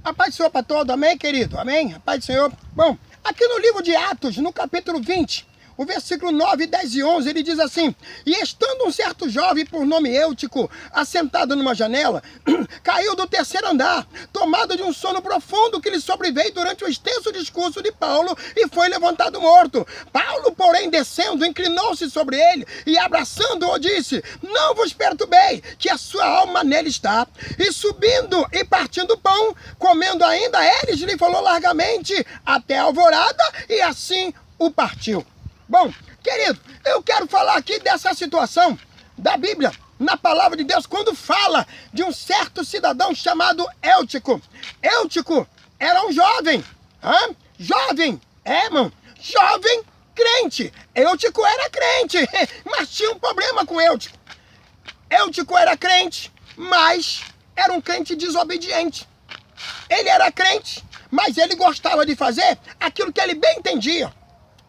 A paz do Senhor para todos, amém, querido? Amém? A paz do Senhor. Bom, aqui no livro de Atos, no capítulo 20, o versículo 9, 10 e 11, ele diz assim: E estando um certo jovem por nome Eutico, assentado numa janela, caiu do terceiro andar, tomado de um sono profundo que lhe sobreveio durante o extenso discurso de Paulo, e foi levantado morto. Paulo, porém, descendo, inclinou-se sobre ele e, abraçando-o, disse: Não vos perturbei, que a sua alma nele está. E subindo e partindo pão, comendo ainda, eles lhe falou largamente até a alvorada, e assim o partiu. Bom, querido, eu quero falar aqui dessa situação da Bíblia, na palavra de Deus, quando fala de um certo cidadão chamado Eutico. Eutico era um jovem, jovem, irmão, jovem crente. Eutico era crente, mas tinha um problema com Eutico. Eutico era crente, mas era um crente desobediente. Ele era crente, mas ele gostava de fazer aquilo que ele bem entendia,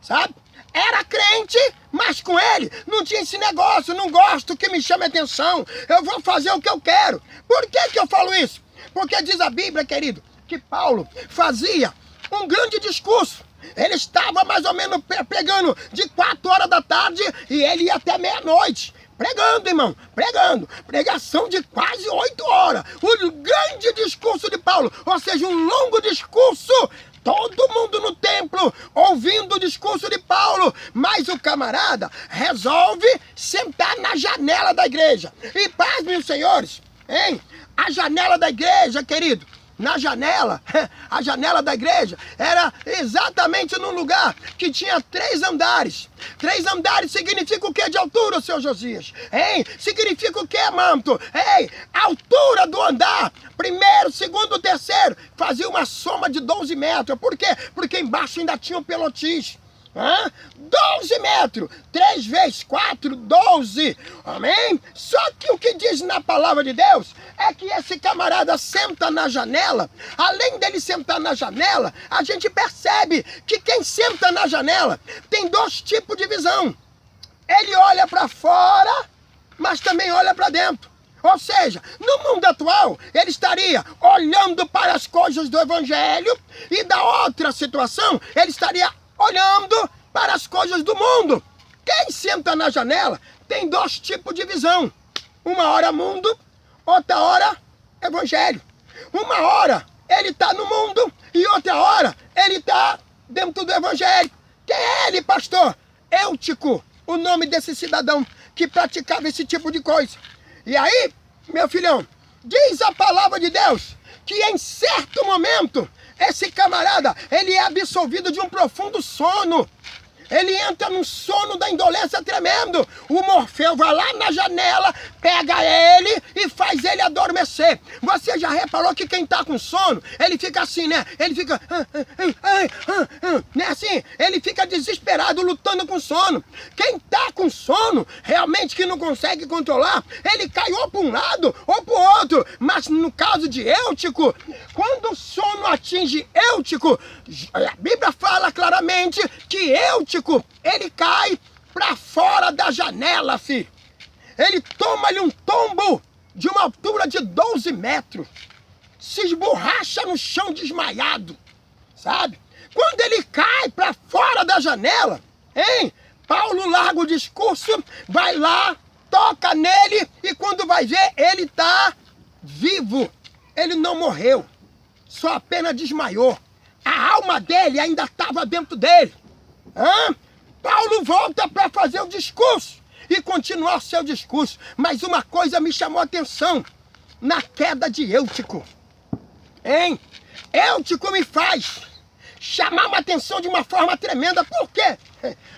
sabe? Era crente, mas com ele não tinha esse negócio, não gosto que me chame atenção, eu vou fazer o que eu quero. Por que eu falo isso? Porque diz a Bíblia, querido, que Paulo fazia um grande discurso. Ele estava mais ou menos pregando de 4 horas da tarde e ele ia até meia-noite. Pregando, irmão, pregando. Pregação de quase 8 horas. O grande discurso de Paulo, ou seja, um longo discurso. Todo mundo no templo ouvindo o discurso de Paulo, mas o camarada resolve sentar na janela da igreja. E paz, meus senhores, hein? A janela da igreja, querido, na janela, a janela da igreja era exatamente num lugar que tinha 3 andares. 3 andares significa o que de altura, seu Josias? Hein? Significa o que, manto? Ei, a altura do andar, primeiro, segundo, terceiro, fazia uma soma de 12 metros. Por quê? Porque embaixo ainda tinha o pelotis. 12 metros, 3 vezes 4, 12, amém? Só que o que diz na palavra de Deus é que esse camarada senta na janela. Além dele sentar na janela, a gente percebe que quem senta na janela tem 2 tipos de visão. Ele olha para fora, mas também olha para dentro. Ou seja, no mundo atual, ele estaria olhando para as coisas do evangelho, e da outra situação, ele estaria olhando para as coisas do mundo. Quem senta na janela tem 2 tipos de visão. Uma hora mundo, outra hora evangelho. Uma hora ele está no mundo e outra hora ele está dentro do evangelho. Quem é ele, pastor? Eutico, o nome desse cidadão que praticava esse tipo de coisa. E aí, meu filhão, diz a palavra de Deus que em certo momento esse camarada, ele é absolvido de um profundo sono. Ele entra num sono da indolência tremendo. O Morfeu vai lá na janela, pega ele e faz ele adormecer. Você já reparou que quem tá com sono, ele fica assim, né? Ele fica... né? Assim, ele fica desesperado, lutando com sono. Quem tá com sono, realmente que não consegue controlar, ele cai ou para um lado ou para o outro. Mas no caso de Eutico, quando o sono atinge Eutico, a Bíblia fala claramente que Eutico, ele cai para fora da janela, filho. Ele toma-lhe um tombo de uma altura de 12 metros. Se esborracha no chão desmaiado, sabe? Quando ele cai para fora da janela, hein? Paulo larga o discurso, vai lá, toca nele e quando vai ver, ele tá vivo. Ele não morreu, só apenas desmaiou. A alma dele ainda estava dentro dele. Paulo volta para fazer o discurso e continuar seu discurso. Mas uma coisa me chamou a atenção na queda de Eutico. Hein? Eutico me faz chamar uma atenção de uma forma tremenda. Por quê?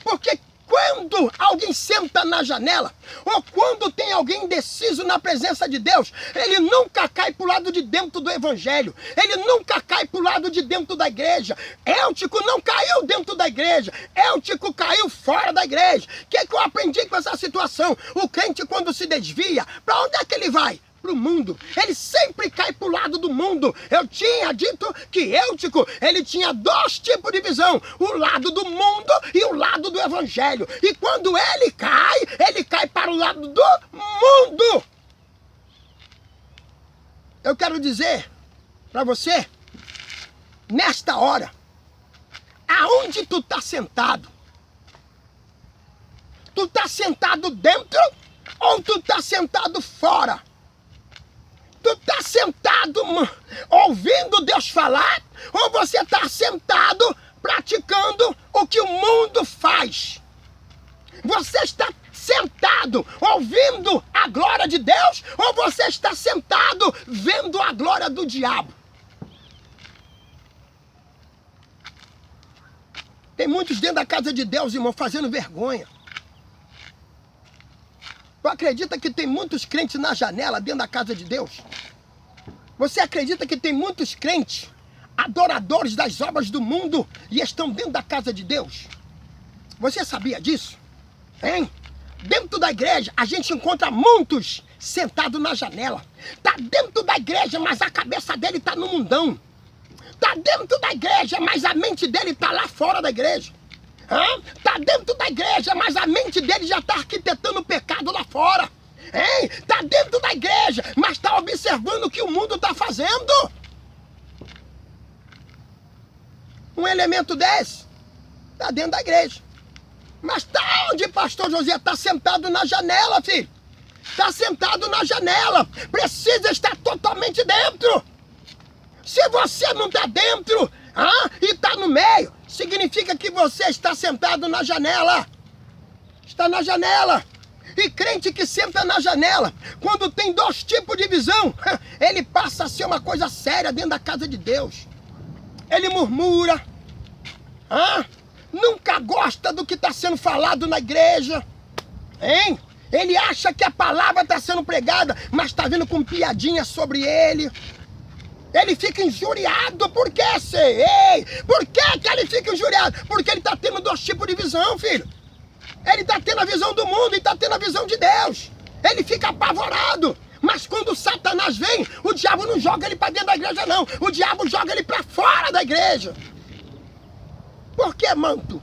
Porque quando alguém senta na janela, ou quando tem alguém indeciso na presença de Deus, ele nunca cai para o lado de dentro do evangelho, ele nunca cai para o lado de dentro da igreja. Eutico não caiu dentro da igreja, Eutico caiu fora da igreja. O que eu aprendi com essa situação? O crente, quando se desvia, para onde é que ele vai? Para o mundo. Ele sempre cai para o lado do mundo. Eu tinha dito que Eutico, ele tinha 2 tipos de visão, o lado do mundo e o lado do evangelho. E quando ele cai para o lado do mundo. Eu quero dizer para você nesta hora, aonde tu está sentado? Tu está sentado dentro ou tu está sentado fora? Tu está sentado ouvindo Deus falar ou você está sentado praticando o que o mundo faz? Você está sentado ouvindo a glória de Deus ou você está sentado vendo a glória do diabo? Tem muitos dentro da casa de Deus, irmão, fazendo vergonha. Tu acredita que tem muitos crentes na janela dentro da casa de Deus? Você acredita que tem muitos crentes, adoradores das obras do mundo, e estão dentro da casa de Deus? Você sabia disso? Hein? Dentro da igreja, a gente encontra muitos sentados na janela. Tá dentro da igreja, mas a cabeça dele tá no mundão. Tá dentro da igreja, mas a mente dele tá lá fora da igreja. Tá dentro da igreja, mas a mente dele já tá arquitetando o pecado lá fora. Hein? Tá dentro da igreja, mas tá observando o que o mundo tá fazendo. Um elemento desse tá dentro da igreja. Mas tá onde, pastor José? Tá sentado na janela, filho. Tá sentado na janela. Precisa estar totalmente dentro. Se você não tá dentro, e tá no meio, significa que você está sentado na janela. Está na janela. E crente que senta na janela, quando tem dois tipos de visão, ele passa a ser uma coisa séria dentro da casa de Deus. Ele murmura, nunca gosta do que está sendo falado na igreja, hein? Ele acha que a palavra está sendo pregada, mas está vindo com piadinha sobre ele. Ele fica injuriado. Por quê, Ei? Por que ele fica injuriado? Porque ele está tendo dois tipos de visão, filho. Ele está tendo a visão do mundo e está tendo a visão de Deus. Ele fica apavorado. Mas quando Satanás vem, o diabo não joga ele para dentro da igreja, não. O diabo joga ele para fora da igreja. Por que, manto?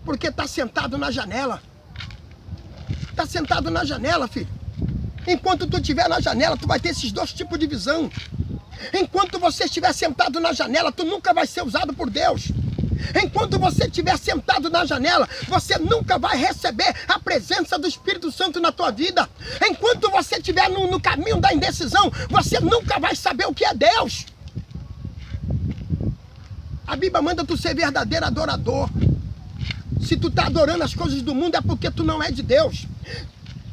Porque está sentado na janela. Está sentado na janela, filho. Enquanto tu estiver na janela, tu vai ter esses dois tipos de visão. Enquanto você estiver sentado na janela, tu nunca vai ser usado por Deus. Enquanto você estiver sentado na janela, você nunca vai receber a presença do Espírito Santo na tua vida. Enquanto você estiver no caminho da indecisão, você nunca vai saber o que é Deus. A Bíblia manda tu ser verdadeiro adorador. Se tu está adorando as coisas do mundo, é porque tu não é de Deus.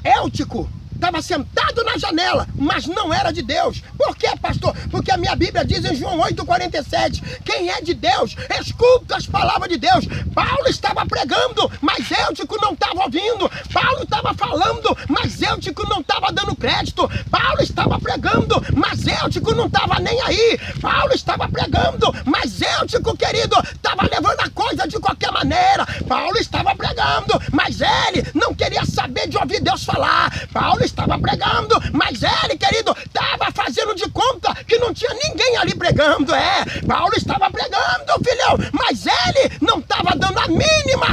Eutico estava sentado na janela, mas não era de Deus. Por quê, pastor? Porque a minha Bíblia diz em João 8,47, quem é de Deus, escuta as palavras de Deus. Paulo estava pregando, mas Eutico não estava ouvindo. Paulo estava falando, mas Eutico não estava dando crédito. Paulo estava pregando, mas Eutico não estava nem aí. Paulo estava pregando, mas Eutico, querido, estava levando a coisa de qualquer maneira. Paulo estava pregando, mas ele não queria saber de ouvir Deus falar. Paulo estava pregando, mas ele, querido, estava fazendo de conta que não tinha ninguém ali pregando. Paulo estava pregando, filhão, mas ele não estava dando a mínima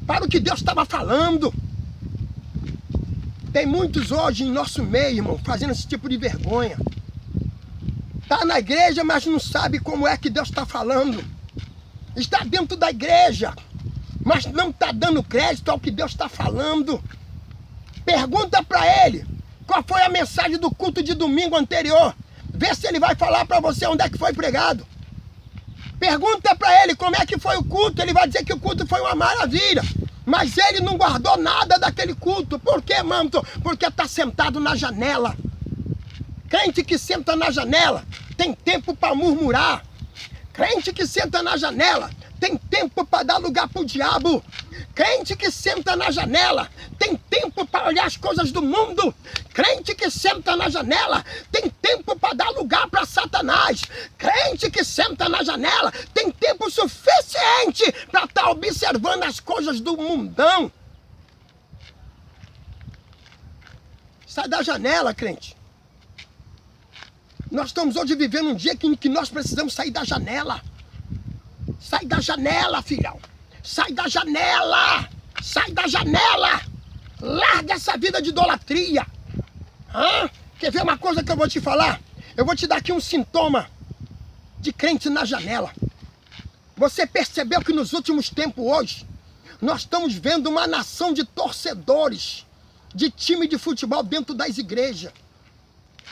para o que Deus estava falando. Tem muitos hoje em nosso meio, irmão, fazendo esse tipo de vergonha. Está na igreja, mas não sabe como é que Deus está falando. Está dentro da igreja, mas não está dando crédito ao que Deus está falando. Pergunta para ele qual foi a mensagem do culto de domingo anterior. Vê se ele vai falar para você onde é que foi pregado. Pergunta para ele como é que foi o culto. Ele vai dizer que o culto foi uma maravilha. Mas ele não guardou nada daquele culto. Por quê, manto? Porque está sentado na janela. Crente que senta na janela tem tempo para murmurar. Crente que senta na janela tem tempo para dar lugar para o diabo. Crente que senta na janela tem tempo para olhar as coisas do mundo. Crente que senta na janela tem tempo para dar lugar para Satanás. Crente que senta na janela tem tempo suficiente para estar observando as coisas do mundão. Sai da janela, crente. Nós estamos hoje vivendo um dia que nós precisamos sair da janela. Sai da janela, filhão. Sai da janela. Sai da janela. Larga essa vida de idolatria. Quer ver uma coisa que eu vou te falar? Eu vou te dar aqui um sintoma de crente na janela. Você percebeu que nos últimos tempos hoje, nós estamos vendo uma nação de torcedores de time de futebol dentro das igrejas.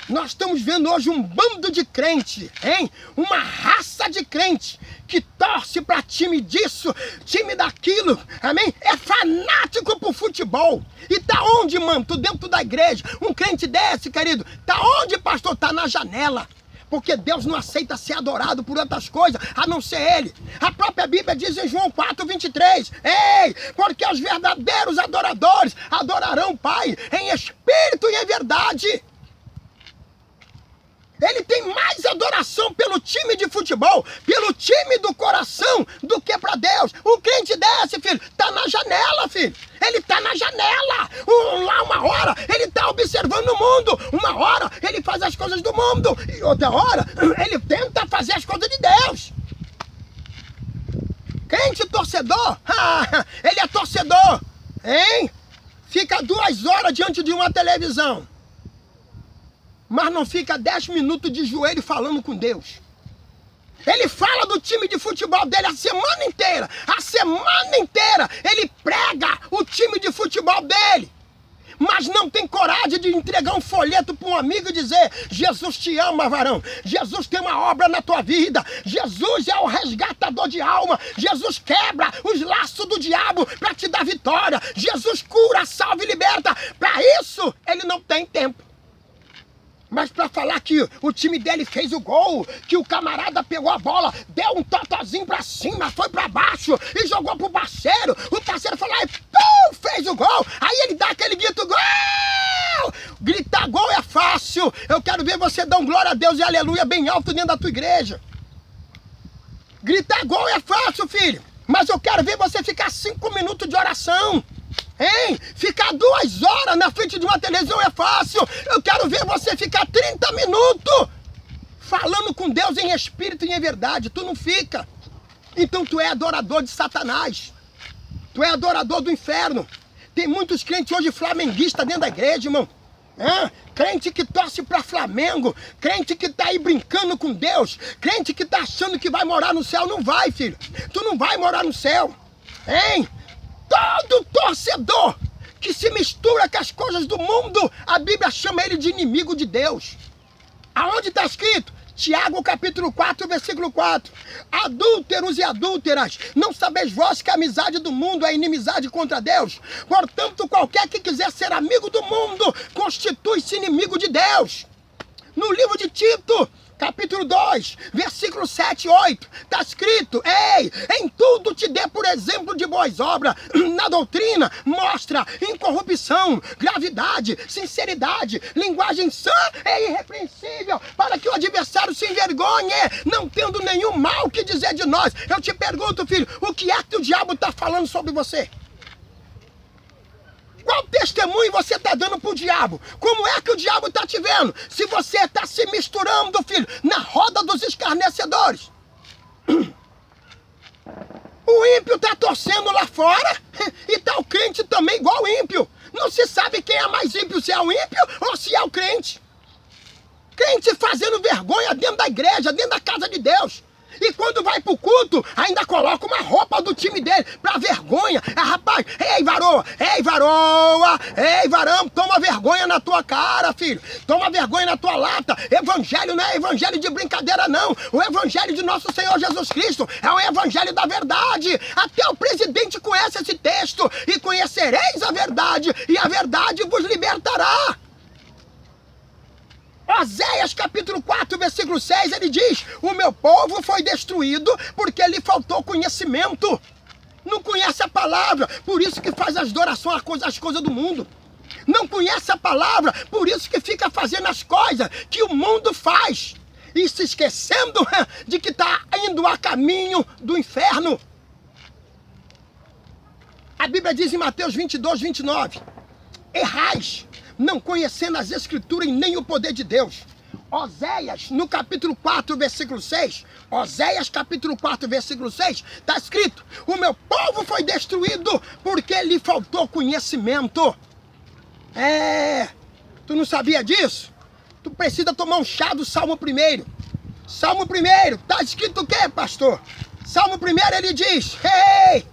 Nós estamos vendo hoje um bando de crente, hein? Uma raça de crente que torce para time disso, time daquilo, amém? É fanático por futebol. E tá onde, mano? Tu dentro da igreja. Um crente desse, querido, tá onde, pastor? Tá na janela. Porque Deus não aceita ser adorado por outras coisas, a não ser Ele. A própria Bíblia diz em João 4:23, ei, porque os verdadeiros adoradores adorarão o Pai em espírito e em verdade. Ele tem mais adoração pelo time de futebol, pelo time do coração, do que para Deus. O crente desse, filho, tá na janela, filho. Ele tá na janela. Lá uma hora ele tá observando o mundo. Uma hora ele faz as coisas do mundo. E outra hora ele tenta fazer as coisas de Deus. Crente torcedor, ele é torcedor, hein? Fica 2 horas diante de uma televisão, mas não fica 10 minutos de joelho falando com Deus. Ele fala do time de futebol dele a semana inteira. A semana inteira ele prega o time de futebol dele. Mas não tem coragem de entregar um folheto para um amigo e dizer: Jesus te ama, varão. Jesus tem uma obra na tua vida. Jesus é o resgatador de alma. Jesus quebra os laços do diabo para te dar vitória. Jesus cura, salva e liberta. Para isso ele não tem tempo. Mas para falar que o time dele fez o gol, que o camarada pegou a bola, deu um totozinho para cima, foi para baixo e jogou pro parceiro. O parceiro foi lá e pum, fez o gol. Aí ele dá aquele grito: gol! Gritar gol é fácil. Eu quero ver você dar um glória a Deus e aleluia bem alto dentro da tua igreja. Gritar gol é fácil, filho. Mas eu quero ver você ficar 5 minutos de oração. Hein? Ficar 2 horas na frente de uma televisão é fácil. Eu quero ver você ficar 30 minutos falando com Deus em espírito e em verdade. Tu não fica. Então tu é adorador de Satanás. Tu é adorador do inferno. Tem muitos crentes hoje flamenguistas dentro da igreja, irmão. Crente que torce para Flamengo. Crente que tá aí brincando com Deus. Crente que tá achando que vai morar no céu. Não vai, filho. Tu não vai morar no céu. Hein? Todo torcedor que se mistura com as coisas do mundo, a Bíblia chama ele de inimigo de Deus. Aonde está escrito? Tiago capítulo 4, versículo 4. Adúlteros e adúlteras, não sabeis vós que a amizade do mundo é inimizade contra Deus? Portanto, qualquer que quiser ser amigo do mundo, constitui-se inimigo de Deus. No livro de Tito, capítulo 2, versículo 7 e 8, está escrito: ei, em tudo te dê por exemplo de boas obras. Na doutrina, mostra incorrupção, gravidade, sinceridade, linguagem sã e irrepreensível, para que o adversário se envergonhe, não tendo nenhum mal que dizer de nós. Eu te pergunto, filho, o que é que o diabo está falando sobre você? Qual testemunho você está dando para o diabo? Como é que o diabo está te vendo? Se você está se misturando, filho, na roda dos escarnecedores. O ímpio está torcendo lá fora e está o crente também igual o ímpio. Não se sabe quem é mais ímpio, se é o ímpio ou se é o crente. Crente fazendo vergonha dentro da igreja, dentro da casa de Deus. E quando vai pro culto, ainda coloca uma roupa do time dele, pra vergonha. Rapaz, ei varoa, ei varão, toma vergonha na tua cara, filho. Toma vergonha na tua lata. Evangelho não é evangelho de brincadeira, não. O evangelho de nosso Senhor Jesus Cristo é o evangelho da verdade. Até o presidente conhece esse texto. E conhecereis a verdade, e a verdade vos libertará. Oséias capítulo 4, versículo 6, ele diz: o meu povo foi destruído porque lhe faltou conhecimento. Não conhece a palavra, por isso que faz as adorações, as coisas do mundo. Não conhece a palavra, por isso que fica fazendo as coisas que o mundo faz. E se esquecendo de que está indo a caminho do inferno. A Bíblia diz em Mateus 22, 29, errais, não conhecendo as escrituras e nem o poder de Deus. Oséias, no capítulo 4, versículo 6, Oséias capítulo 4, versículo 6, está escrito: o meu povo foi destruído porque lhe faltou conhecimento. Tu não sabia disso? Tu precisa tomar um chá do Salmo 1. Salmo 1, está escrito o quê, pastor? Salmo 1 ele diz, ei,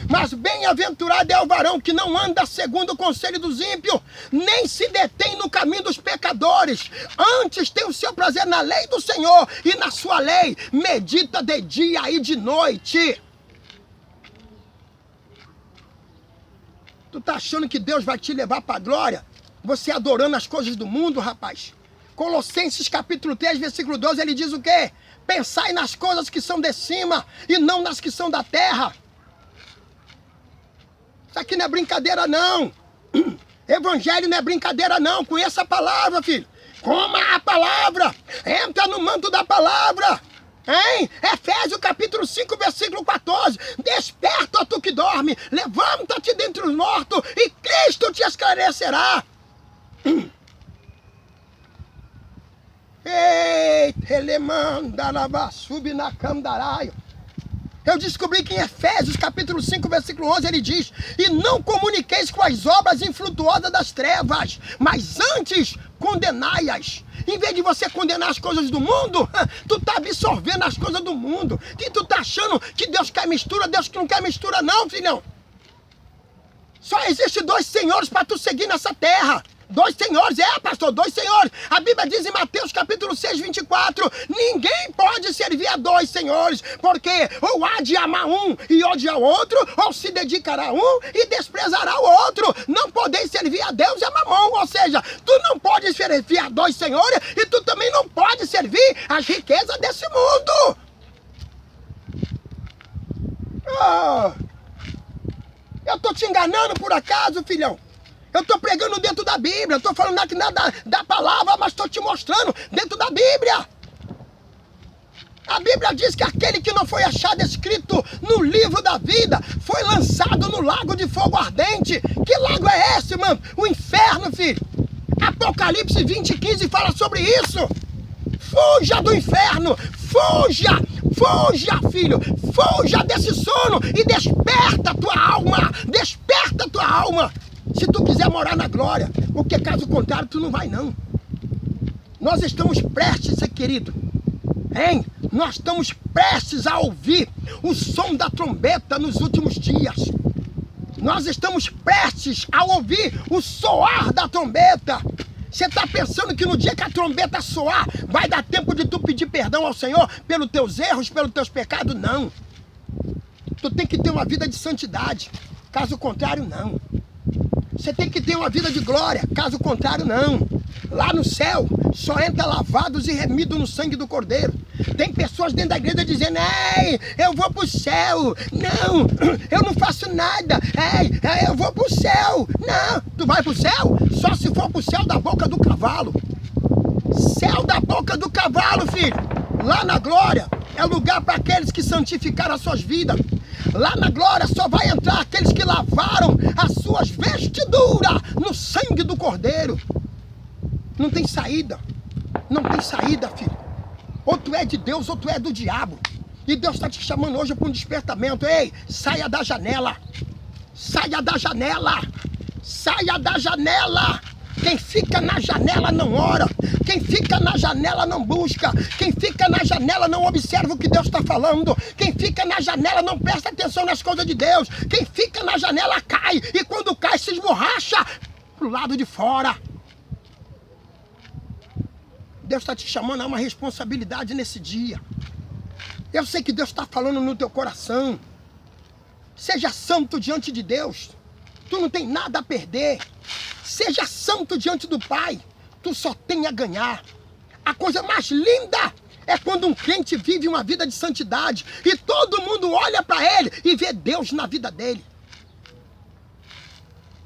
mas bem-aventurado é o varão que não anda segundo o conselho dos ímpios, nem se detém no caminho dos pecadores. Antes tem o seu prazer na lei do Senhor, e na sua lei medita de dia e de noite. Tu tá achando que Deus vai te levar para a glória? Você adorando as coisas do mundo, rapaz? Colossenses capítulo 3, versículo 12, ele diz o quê? Pensai nas coisas que são de cima e não nas que são da terra. Isso aqui não é brincadeira, não. Evangelho não é brincadeira, não. Conheça a palavra, filho. Coma a palavra. Entra no manto da palavra. Hein? Efésios capítulo 5, versículo 14. Desperta, tu que dorme. Levanta-te dentre os mortos e Cristo te esclarecerá. Eita, ele manda lavar, sube na candaraio. Eu descobri que em Efésios capítulo 5, versículo 11, ele diz: e não comuniqueis com as obras infrutuosas das trevas, mas antes condenai-as. Em vez de você condenar as coisas do mundo, tu tá absorvendo as coisas do mundo. E tu tá achando que Deus quer mistura, Deus não quer mistura não, filhão. Só existe 2 senhores para tu seguir nessa terra. 2 senhores, pastor, 2 senhores. A Bíblia diz em Mateus capítulo 6, 24, ninguém pode servir a 2 senhores, porque ou há de amar um e odiar o outro, ou se dedicará a um e desprezará o outro. Não podeis servir a Deus e a mamão, ou seja, tu não podes servir a 2 senhores e tu também não podes servir as riquezas desse mundo. Eu tô te enganando por acaso, filhão? Eu estou pregando dentro da Bíblia, estou falando aqui da palavra, mas estou te mostrando dentro da Bíblia. A Bíblia diz que aquele que não foi achado escrito no livro da vida foi lançado no lago de fogo ardente. Que lago é esse, mano? O inferno, filho. Apocalipse 20, 15 fala sobre isso. Fuja do inferno, fuja, filho, fuja desse sono e desperta a tua alma, desperta a tua alma. Se tu quiser morar na glória, porque caso contrário tu não vai não. Nós estamos prestes, querido, hein? Nós estamos prestes a ouvir o som da trombeta nos últimos dias. Nós estamos prestes a ouvir o soar da trombeta. Você está pensando que no dia que a trombeta soar, vai dar tempo de tu pedir perdão ao Senhor pelos teus erros, pelos teus pecados? Não. Tu tem que ter uma vida de santidade. Caso contrário, não. Você tem que ter uma vida de glória, caso contrário, não. Lá no céu, só entra lavados e remidos no sangue do Cordeiro. Tem pessoas dentro da igreja dizendo, ei, eu vou pro céu. Não, eu não faço nada. Ei, eu vou pro céu. Não, tu vai pro céu? Só se for pro céu da boca do cavalo. Céu da boca do cavalo, filho. Lá na glória é lugar para aqueles que santificaram as suas vidas. Lá na glória só vai entrar aqueles que lavaram as suas vestiduras no sangue do Cordeiro. Não tem saída. Não tem saída, filho. Ou tu é de Deus ou tu é do diabo. E Deus está te chamando hoje para um despertamento. Ei, saia da janela. Saia da janela. Saia da janela. Quem fica na janela não ora. Quem fica na janela não busca. Quem fica na janela não observa o que Deus está falando. Quem fica na janela não presta atenção nas coisas de Deus. Quem fica na janela cai. E quando cai se esborracha pro lado de fora. Deus está te chamando a uma responsabilidade nesse dia. Eu sei que Deus está falando no teu coração. Seja santo diante de Deus. Tu não tem nada a perder. Seja santo diante do Pai. Tu só tem a ganhar. A coisa mais linda é quando um crente vive uma vida de santidade e todo mundo olha para ele e vê Deus na vida dele.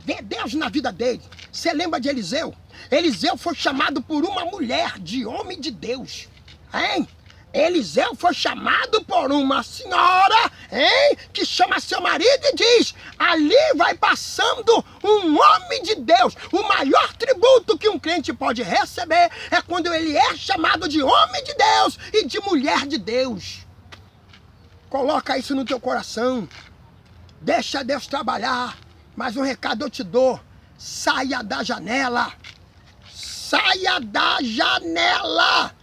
Vê Deus na vida dele. Você lembra de Eliseu? Eliseu foi chamado por uma mulher de homem de Deus. Hein? Eliseu foi chamado por uma senhora, hein, que chama seu marido e diz, ali vai passando um homem de Deus. O maior tributo que um crente pode receber é quando ele é chamado de homem de Deus e de mulher de Deus. Coloca isso no teu coração. Deixa Deus trabalhar. Mas um recado eu te dou. Saia da janela. Saia da janela.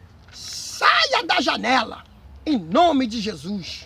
saia da janela, em nome de Jesus.